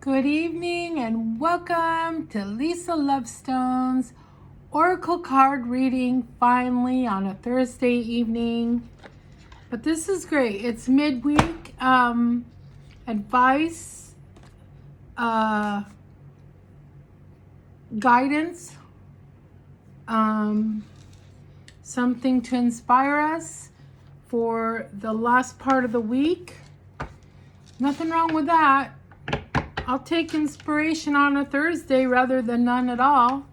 Good evening and welcome to Lisa Lovestone's Oracle card reading finally on a Thursday evening. But this is great. It's midweek advice, guidance, something to inspire us for the last part of the week. Nothing wrong with that. I'll take inspiration on a Thursday rather than none at all.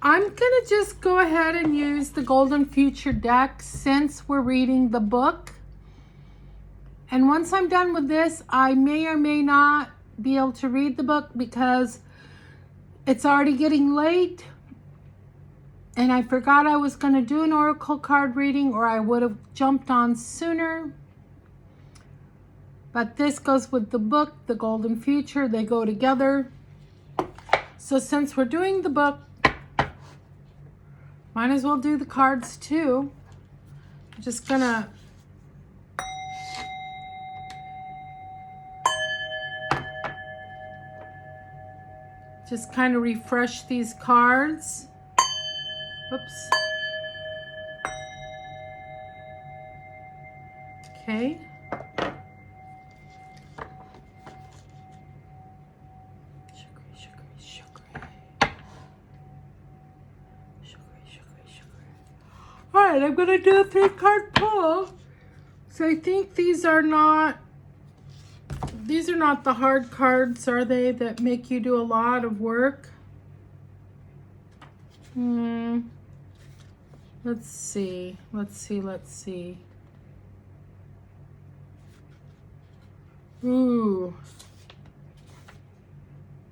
I'm going to just go ahead and use the Golden Future deck since we're reading the book. And once I'm done with this, I may or may not be able to read the book because it's already getting late. And I forgot I was going to do an Oracle card reading, or I would have jumped on sooner. But this goes with the book, the Golden Future. They go together. So since we're doing the book, might as well do the cards too. I'm just gonna kind of refresh these cards. Oops. Okay. All right, I'm gonna do a 3-card pull. So I think these are not the hard cards, are they, that make you do a lot of work? Let's see. Ooh,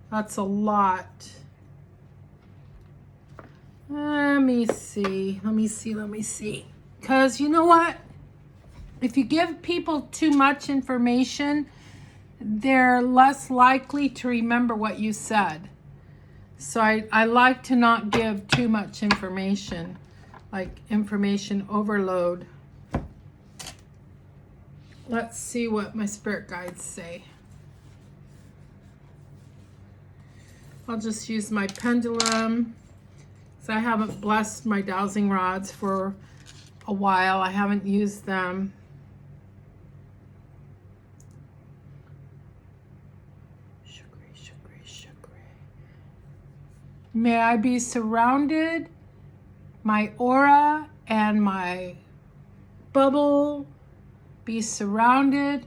that's a lot. Let me see. Because you know what? If you give people too much information, they're less likely to remember what you said. So I like to not give too much information, like information overload. Let's see what my spirit guides say. I'll just use my pendulum. I haven't blessed my dowsing rods for a while. I haven't used them. May I be surrounded, my aura and my bubble be surrounded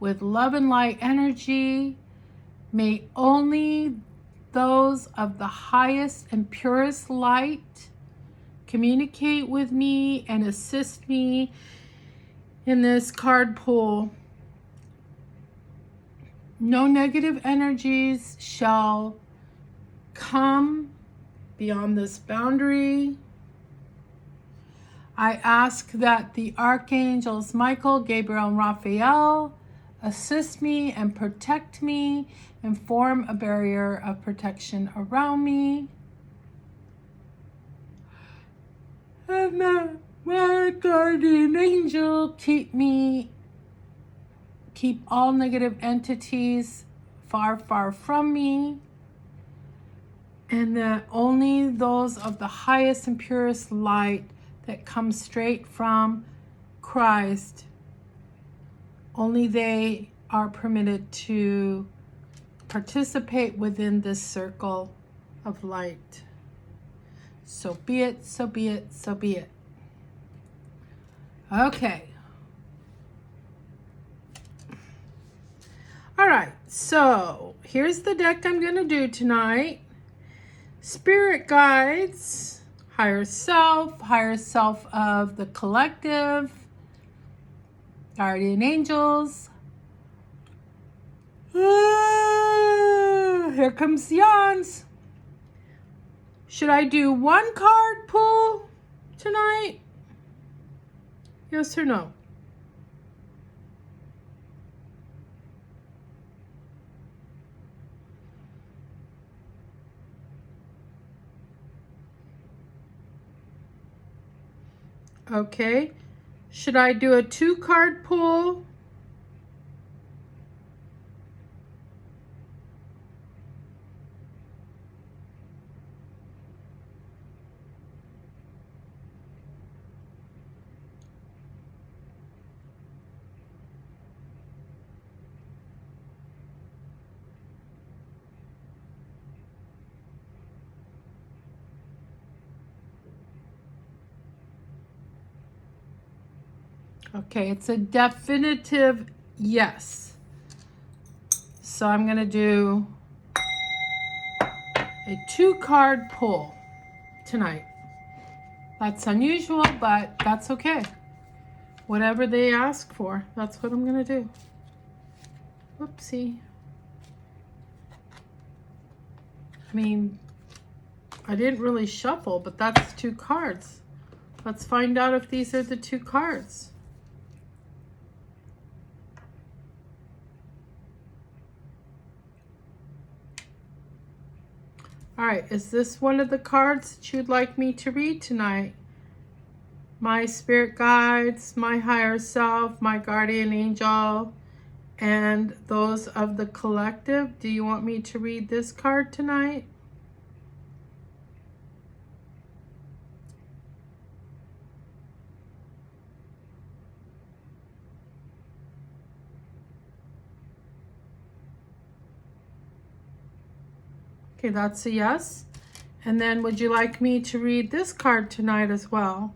with love and light energy. May only those of the highest and purest light communicate with me and assist me in this card pull. No negative energies shall come beyond this boundary. I ask that the archangels Michael, Gabriel, and Raphael assist me and protect me and form a barrier of protection around me. And that my guardian angel keep all negative entities far, far from me. And that only those of the highest and purest light that come straight from Christ, only they are permitted to participate within this circle of light. So be it, so be it, so be it. Okay. All right, so here's the deck I'm going to do tonight. Spirit guides, higher self of the collective, guardian angels. Here comes the yawns. Should I do 1 card pull tonight? Yes or no? Okay. Should I do a 2-card pull? Okay, it's a definitive yes. So I'm going to do a 2-card pull tonight. That's unusual, but that's okay. Whatever they ask for, that's what I'm going to do. Whoopsie. I mean, I didn't really shuffle, but that's 2 cards. Let's find out if these are the 2 cards. All right, is this one of the cards that you'd like me to read tonight? My spirit guides, my higher self, my guardian angel, and those of the collective. Do you want me to read this card tonight? Okay, that's a yes. And then would you like me to read this card tonight as well?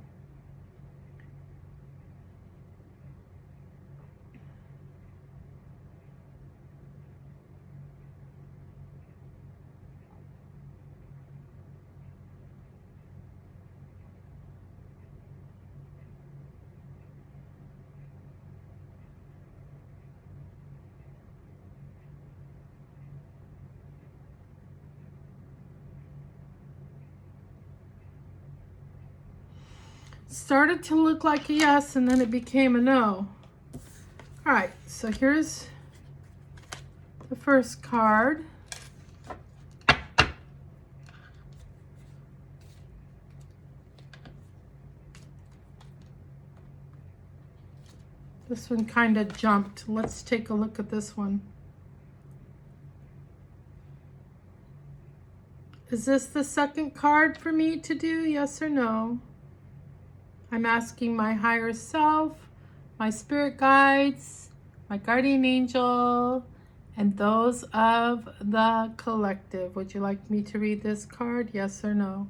Started to look like a yes, and then it became a no. All right, so here's the first card. This one kind of jumped. Let's take a look at this one. Is this the second card for me to do, yes or no? I'm asking my higher self, my spirit guides, my guardian angel, and those of the collective. Would you like me to read this card, yes or no?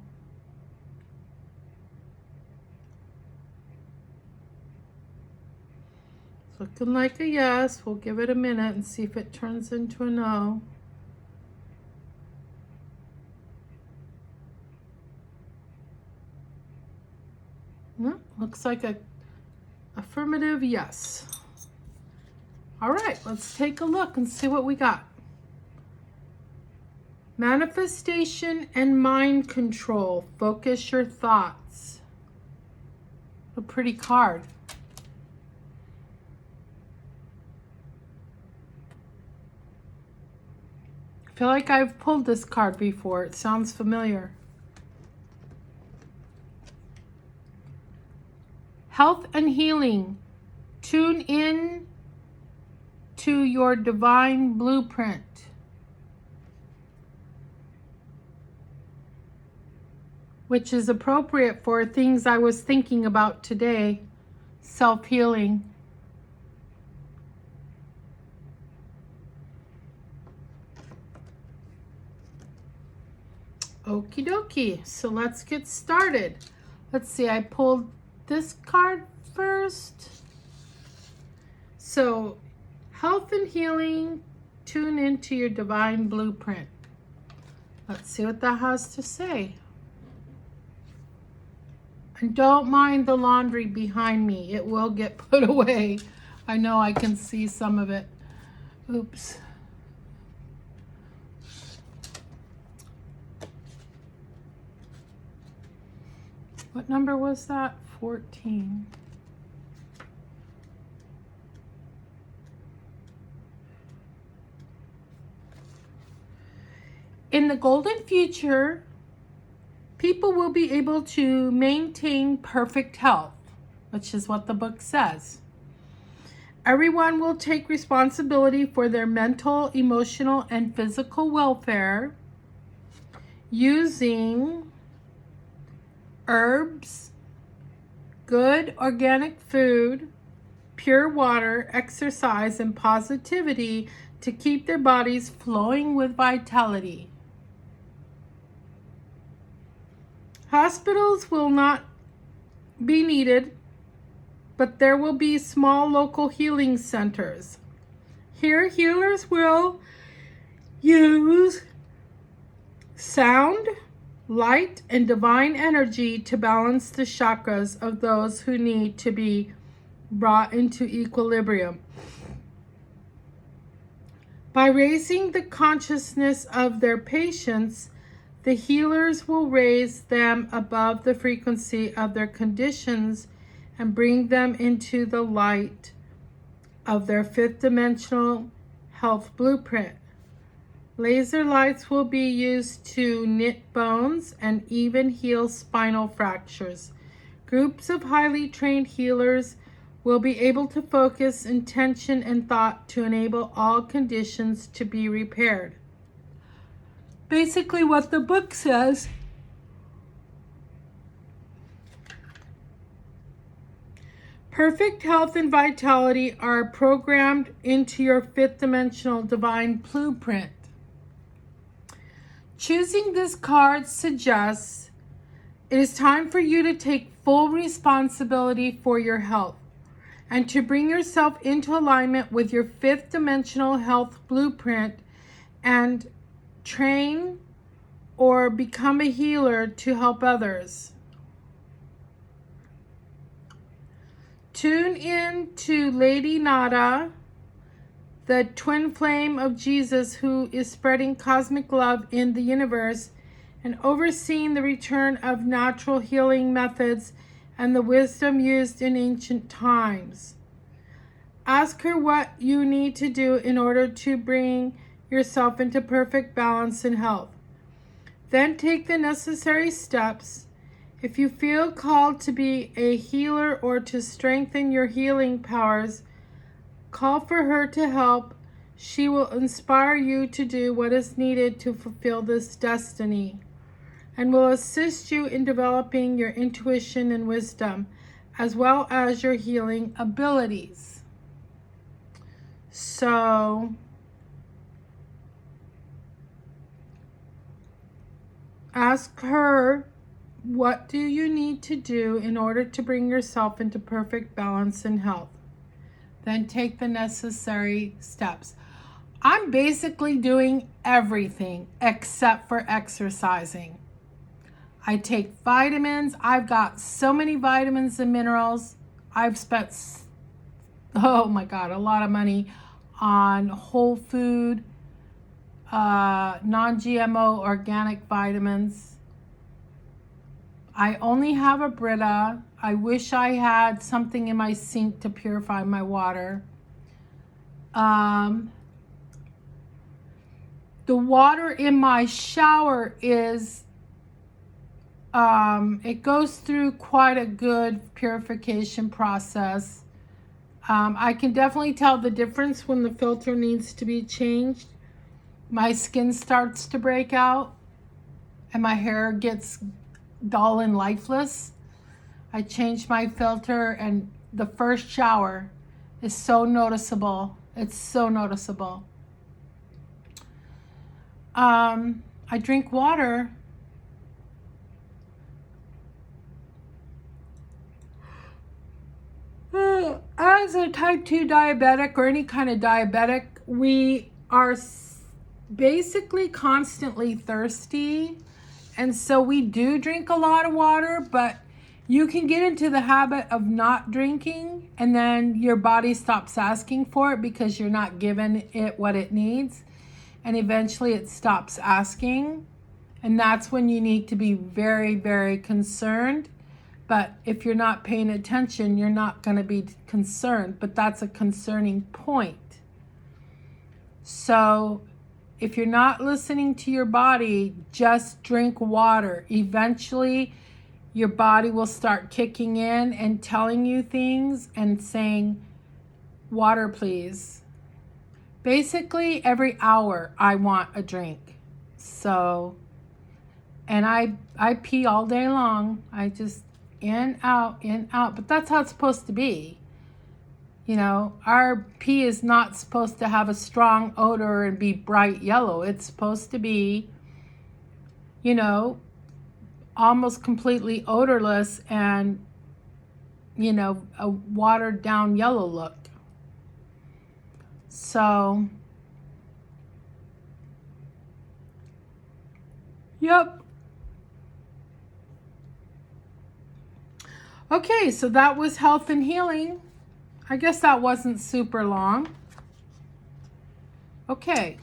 It's looking like a yes. We'll give it a minute and see if it turns into a no. No, looks like a affirmative yes. All right, let's take a look and see what we got. Manifestation and mind control. Focus your thoughts. A pretty card. I feel like I've pulled this card before. It sounds familiar. Health and healing. Tune in to your divine blueprint. Which is appropriate for things I was thinking about today. Self-healing. Okie dokie. So let's get started. Let's see, I pulled this card first. So, health and healing, tune into your divine blueprint. Let's see what that has to say. And don't mind the laundry behind me. It will get put away. I know I can see some of it. Oops. What number was that? 14. In the golden future, people will be able to maintain perfect health, which is what the book says. Everyone will take responsibility for their mental, emotional, and physical welfare using herbs, good organic food, pure water, exercise, and positivity to keep their bodies flowing with vitality. Hospitals will not be needed, but there will be small local healing centers. Here, healers will use sound, light, and divine energy to balance the chakras of those who need to be brought into equilibrium. By raising the consciousness of their patients, the healers will raise them above the frequency of their conditions and bring them into the light of their fifth dimensional health blueprint. Laser lights will be used to knit bones and even heal spinal fractures. Groups of highly trained healers will be able to focus intention and thought to enable all conditions to be repaired. Basically what the book says. Perfect health and vitality are programmed into your fifth dimensional divine blueprint. Choosing this card suggests it is time for you to take full responsibility for your health and to bring yourself into alignment with your fifth dimensional health blueprint and train or become a healer to help others. Tune in to Lady Nada, the twin flame of Jesus who is spreading cosmic love in the universe and overseeing the return of natural healing methods and the wisdom used in ancient times. Ask her what you need to do in order to bring yourself into perfect balance and health. Then take the necessary steps. If you feel called to be a healer or to strengthen your healing powers, call for her to help. She will inspire you to do what is needed to fulfill this destiny and will assist you in developing your intuition and wisdom, as well as your healing abilities. So, ask her, what do you need to do in order to bring yourself into perfect balance and health? Then take the necessary steps. I'm basically doing everything except for exercising. I take vitamins. I've got so many vitamins and minerals. I've spent, oh my God, a lot of money on whole food, non-GMO organic vitamins. I only have a Brita. I wish I had something in my sink to purify my water. The water in my shower is, it goes through quite a good purification process. I can definitely tell the difference when the filter needs to be changed. My skin starts to break out and my hair gets dull and lifeless. I changed my filter and the first shower is so noticeable. It's so noticeable. I drink water. As a type 2 diabetic or any kind of diabetic, we are basically constantly thirsty. And so we do drink a lot of water, but you can get into the habit of not drinking and then your body stops asking for it because you're not giving it what it needs. And eventually it stops asking. And that's when you need to be very, very concerned. But if you're not paying attention, you're not going to be concerned. But that's a concerning point. So if you're not listening to your body, just drink water. Eventually, your body will start kicking in and telling you things and saying, water, please. Basically, every hour, I want a drink. So, and I pee all day long. I just in, out. But that's how it's supposed to be. You know, our pee is not supposed to have a strong odor and be bright yellow. It's supposed to be, you know, almost completely odorless and you know, a watered down yellow look. So, yep. Okay, so that was health and healing. I guess that wasn't super long. Okay.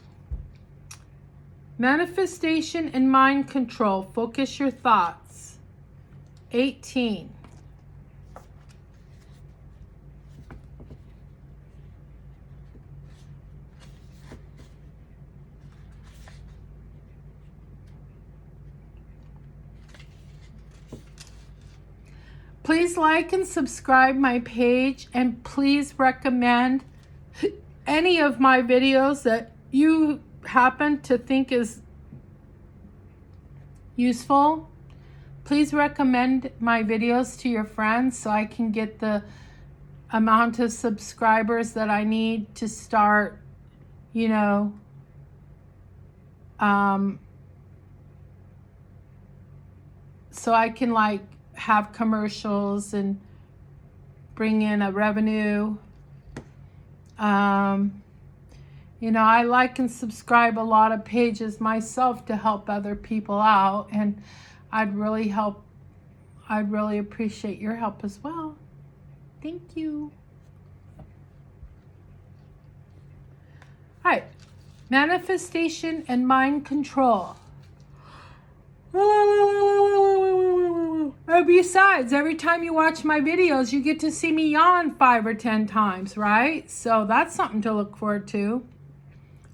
Manifestation and mind control. Focus your thoughts. 18. Please like and subscribe my page, and please recommend any of my videos that you happen to think is useful. Please recommend my videos to your friends so I can get the amount of subscribers that I need to start, you know, so I can like have commercials and bring in a revenue. You know, I like and subscribe a lot of pages myself to help other people out, and I'd really appreciate your help as well. Thank you. All right, manifestation and mind control. Besides, every time you watch my videos, you get to see me yawn 5 or 10 times, right? So that's something to look forward to.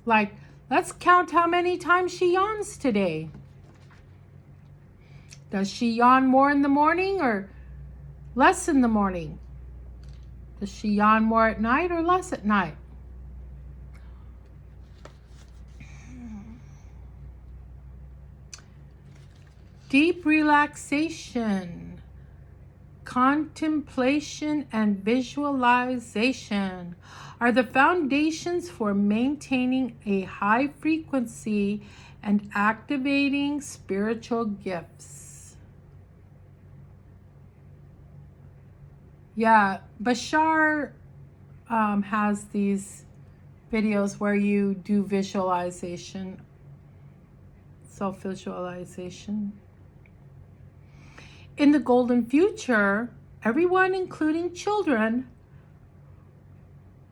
Like, let's count how many times she yawns today. Does she yawn more in the morning or less in the morning? Does she yawn more at night or less at night? Deep relaxation, contemplation, and visualization are the foundations for maintaining a high frequency and activating spiritual gifts. Yeah, Bashar has these videos where you do visualization, self-visualization. In the golden future, everyone, including children,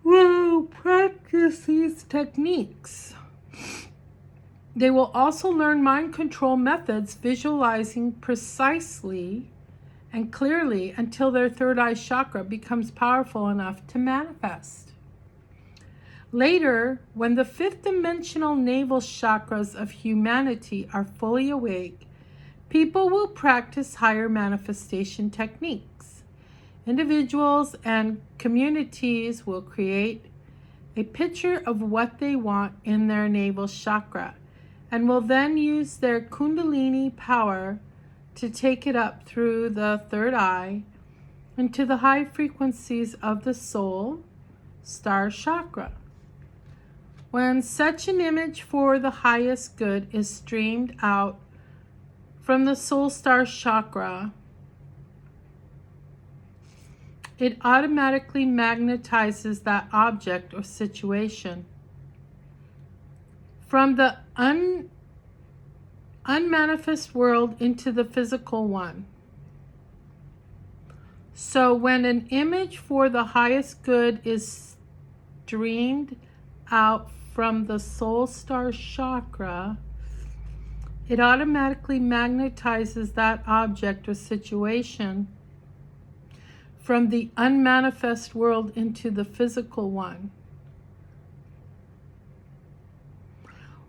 will practice these techniques. They will also learn mind control methods, visualizing precisely and clearly until their third eye chakra becomes powerful enough to manifest. Later, when the fifth dimensional navel chakras of humanity are fully awake, people will practice higher manifestation techniques. Individuals and communities will create a picture of what they want in their navel chakra and will then use their Kundalini power to take it up through the third eye into the high frequencies of the soul star chakra. When such an image for the highest good is streamed out from the soul star chakra, it automatically magnetizes that object or situation from the unmanifest world into the physical one. So when an image for the highest good is streamed out from the soul star chakra, it automatically magnetizes that object or situation from the unmanifest world into the physical one.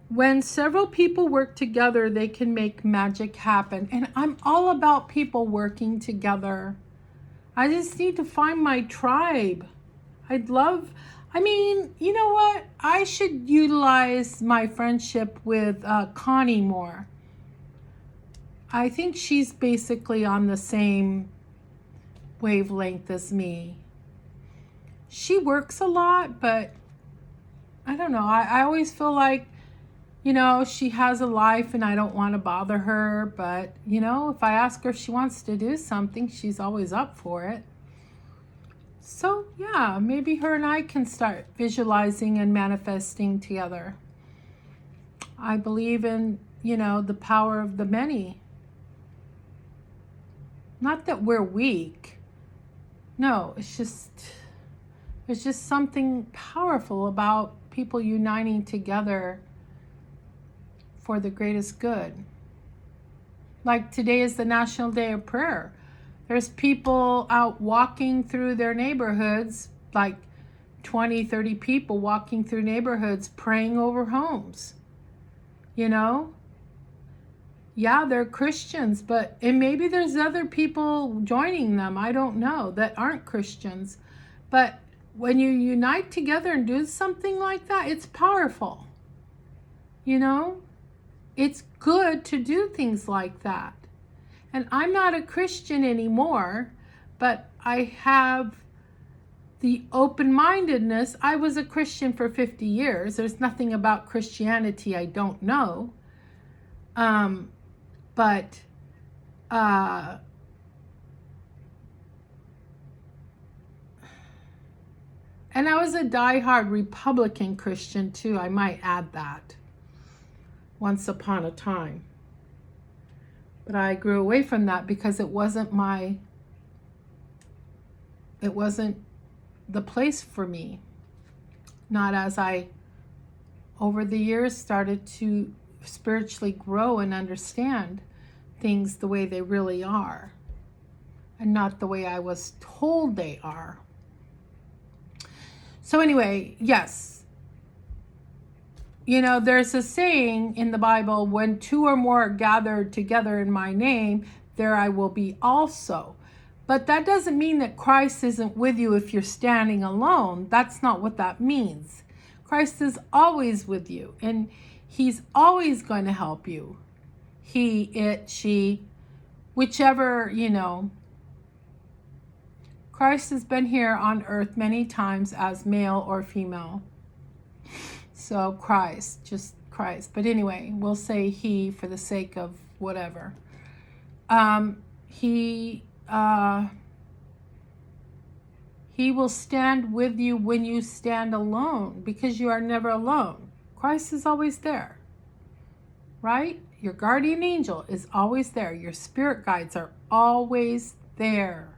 When several people work together, they can make magic happen. And I'm all about people working together. I just need to find my tribe. You know what? I should utilize my friendship with Connie more. I think she's basically on the same wavelength as me. She works a lot, but I don't know. I always feel like, you know, she has a life and I don't want to bother her. But, you know, if I ask her if she wants to do something, she's always up for it. So yeah, maybe her and I can start visualizing and manifesting together. I believe in, the power of the many. Not that we're weak. No, there's just something powerful about people uniting together for the greatest good. Like today is the National Day of Prayer. There's people out walking through their neighborhoods, like 20, 30 people walking through neighborhoods praying over homes. Yeah, they're Christians, and maybe there's other people joining them, I don't know, that aren't Christians. But when you unite together and do something like that, it's powerful. It's good to do things like that. And I'm not a Christian anymore, but I have the open-mindedness. I was a Christian for 50 years. There's nothing about Christianity I don't know. And I was a diehard Republican Christian too, I might add that, once upon a time. But I grew away from that because it wasn't the place for me. Not as I, over the years, started to spiritually grow and understand things the way they really are, and not the way I was told they are. So anyway, yes, there's a saying in the Bible, when two or more are gathered together in my name, there I will be also. But that doesn't mean that Christ isn't with you if you're standing alone. That's not what that means. Christ is always with you, and he's always going to help you. He, it, she, whichever, Christ has been here on earth many times as male or female. So Christ, just Christ. But anyway, we'll say he for the sake of whatever. He will stand with you when you stand alone, because you are never alone. Christ is always there, right? Your guardian angel is always there. Your spirit guides are always there.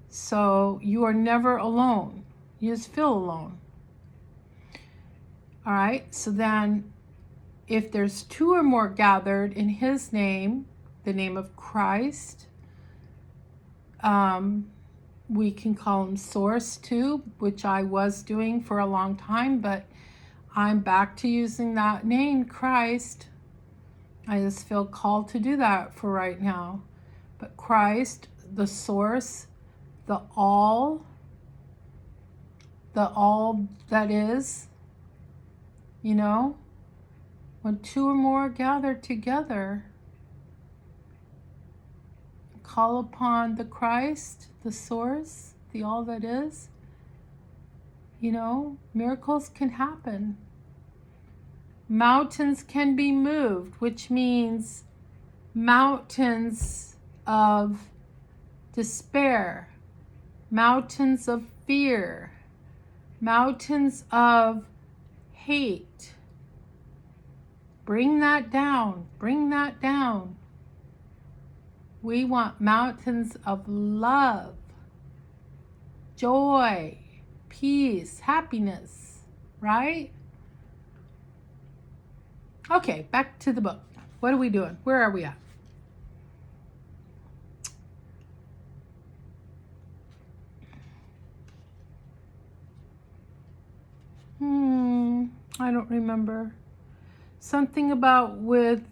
So you are never alone. You just feel alone. All right, so then if there's two or more gathered in his name, the name of Christ, we can call him Source too, which I was doing for a long time, but I'm back to using that name, Christ. I just feel called to do that for right now. But Christ, the Source, the all that is, when two or more gather together, call upon the Christ, the Source, the all that is, miracles can happen. Mountains can be moved, which means mountains of despair, mountains of fear, mountains of hate. Bring that down. Bring that down. We want mountains of love, joy, peace, happiness, right? Okay, back to the book. What are we doing? Where are we at? I don't remember. Something about with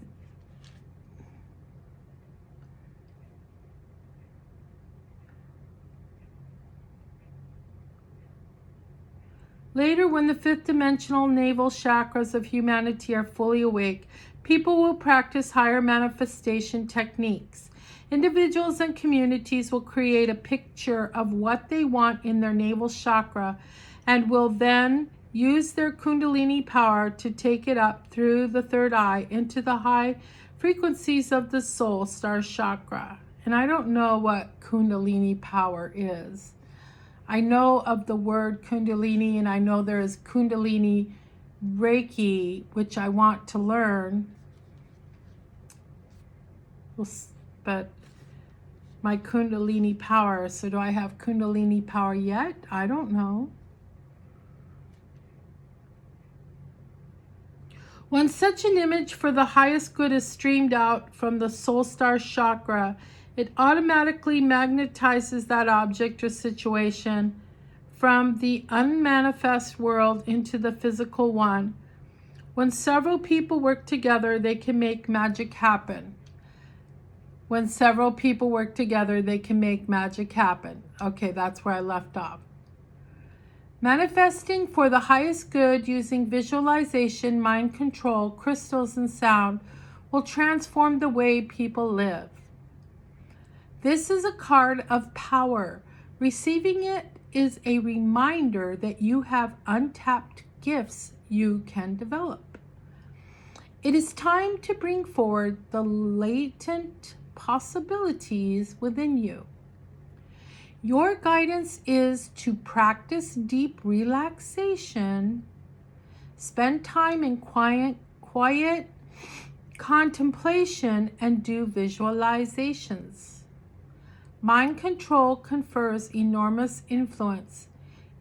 later, when the fifth dimensional navel chakras of humanity are fully awake, people will practice higher manifestation techniques. Individuals and communities will create a picture of what they want in their navel chakra and will then use their Kundalini power to take it up through the third eye into the high frequencies of the soul star chakra. And I don't know what Kundalini power is. I know of the word Kundalini, and I know there is Kundalini Reiki, which I want to learn. But my Kundalini power, so do I have Kundalini power yet? I don't know. When such an image for the highest good is streamed out from the soul star chakra, it automatically magnetizes that object or situation from the unmanifest world into the physical one. When several people work together, they can make magic happen. When several people work together, they can make magic happen. Okay, that's where I left off. Manifesting for the highest good using visualization, mind control, crystals, and sound will transform the way people live. This is a card of power. Receiving it is a reminder that you have untapped gifts you can develop. It is time to bring forward the latent possibilities within you. Your guidance is to practice deep relaxation, spend time in quiet contemplation, and do visualizations. Mind control confers enormous influence.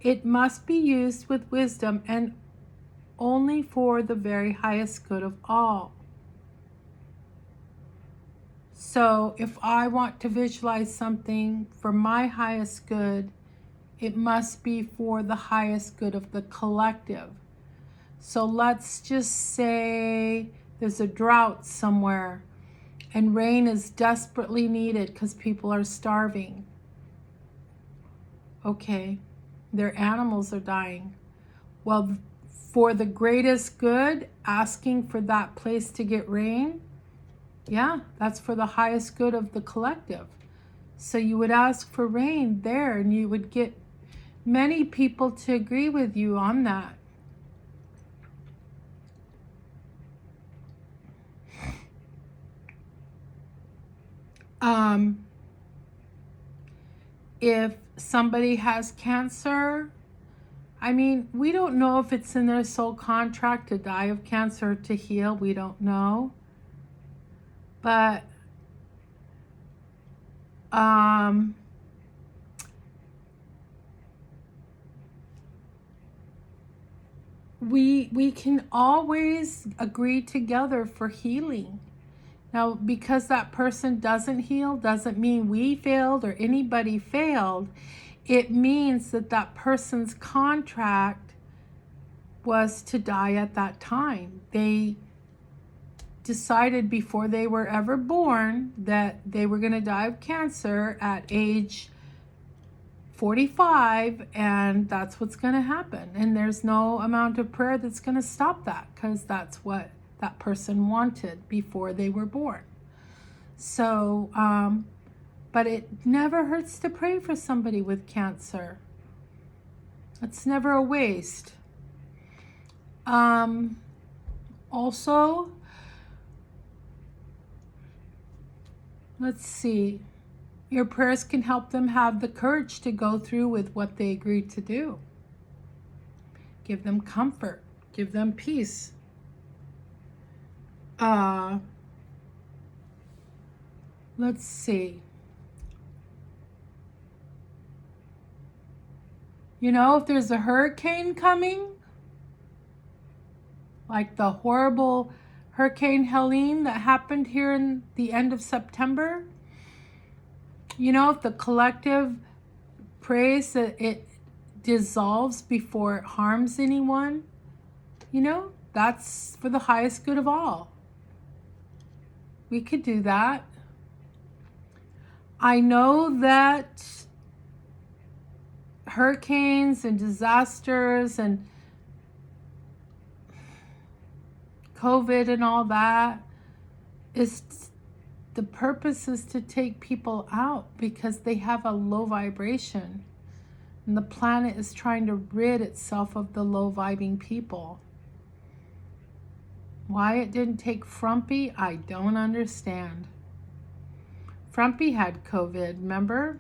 It must be used with wisdom and only for the very highest good of all. So if I want to visualize something for my highest good, it must be for the highest good of the collective. So let's just say there's a drought somewhere and rain is desperately needed because people are starving. Okay, their animals are dying. Well, for the greatest good, asking for that place to get rain, yeah, that's for the highest good of the collective. So you would ask for rain there, and you would get many people to agree with you on that. If somebody has cancer, I mean, we don't know if it's in their soul contract to die of cancer or to heal. We don't know. But we can always agree together for healing. Now, because that person doesn't heal doesn't mean we failed or anybody failed. It means that that person's contract was to die at that time. They decided before they were ever born that they were going to die of cancer at age 45, and that's what's going to happen. And there's no amount of prayer that's going to stop that, because that's what that person wanted before they were born. So, but it never hurts to pray for somebody with cancer. It's never a waste. Also, let's see. Your prayers can help them have the courage to go through with what they agreed to do. Give them comfort. Give them peace. Let's see. You know, if there's a hurricane coming, like the horrible Hurricane Helene that happened here in the end of September, you know, if the collective prays that it dissolves before it harms anyone, you know, that's for the highest good of all. We could do that. I know that hurricanes and disasters and COVID and all that is, the purpose is to take people out because they have a low vibration. And the planet is trying to rid itself of the low vibing people. Why it didn't take Frumpy, I don't understand. Frumpy had COVID, remember?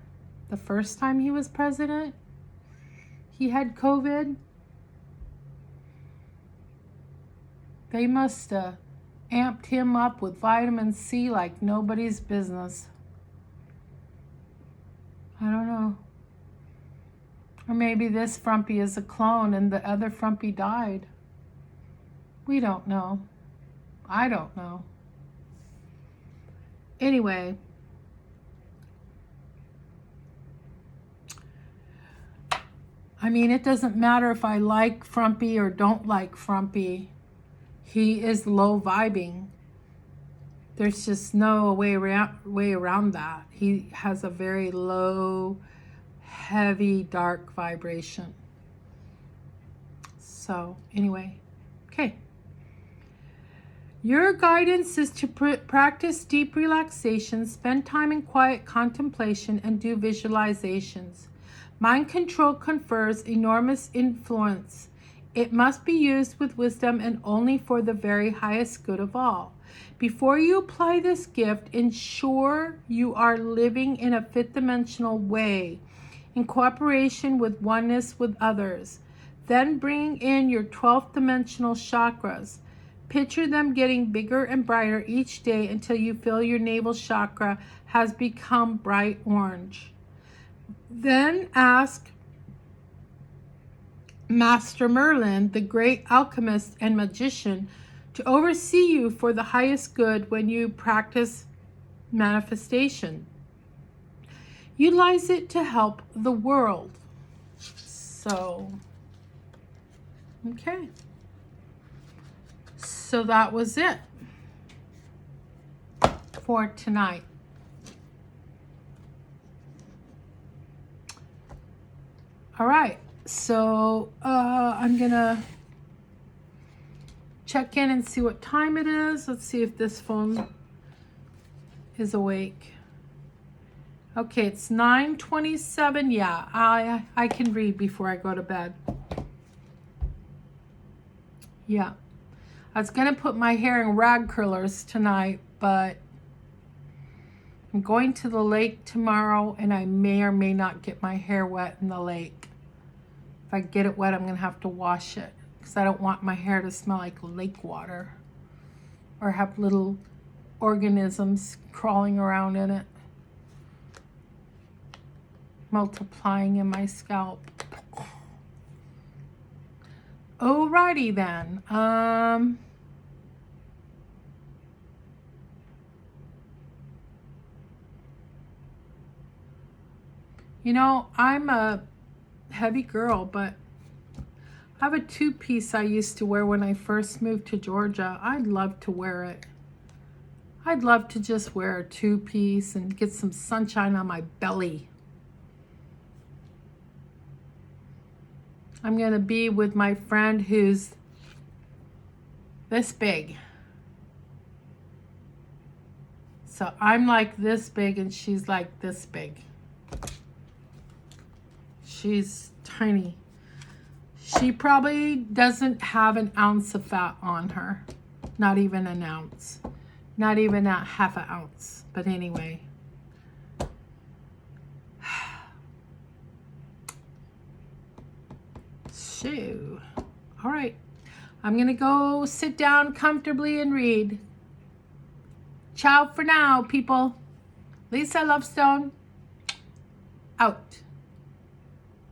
The first time he was president? he had COVID. They must have amped him up with vitamin C like nobody's business. I don't know. Or maybe this Frumpy is a clone and the other Frumpy died. We don't know. I don't know. Anyway. I mean, it doesn't matter if I like Frumpy or don't like Frumpy. He is low vibing. There's just no way around that. He has a very low, heavy, dark vibration. So, anyway, okay. Your guidance is to practice deep relaxation, spend time in quiet contemplation, and do visualizations. Mind control confers enormous influence. It must be used with wisdom and only for the very highest good of all. Before you apply this gift, ensure you are living in a fifth-dimensional way, in cooperation with oneness with others. Then bring in your 12th dimensional chakras. Picture them getting bigger and brighter each day until you feel your navel chakra has become bright orange. Then ask Master Merlin, the great alchemist and magician, to oversee you for the highest good when you practice manifestation. Utilize it to help the world. So, okay. So that was it for tonight. All right. So I'm going to check in and see what time it is. Let's see if this phone is awake. Okay, it's 9:27. Yeah, I can read before I go to bed. Yeah. I was going to put my hair in rag curlers tonight, but I'm going to the lake tomorrow, and I may or may not get my hair wet in the lake. If I get it wet, I'm going to have to wash it because I don't want my hair to smell like lake water or have little organisms crawling around in it, multiplying in my scalp. Alrighty then. You know, I'm a heavy girl, but I have a two-piece I used to wear when I first moved to Georgia. I'd love to wear it. I'd love to just wear a two-piece and get some sunshine on my belly. I'm going to be with my friend who's this big. So I'm like this big and she's like this big. She's tiny. She probably doesn't have an ounce of fat on her. Not even an ounce. Not even a half an ounce. But anyway. So, all right. I'm going to go sit down comfortably and read. Ciao for now, people. Lisa Lovestone, out.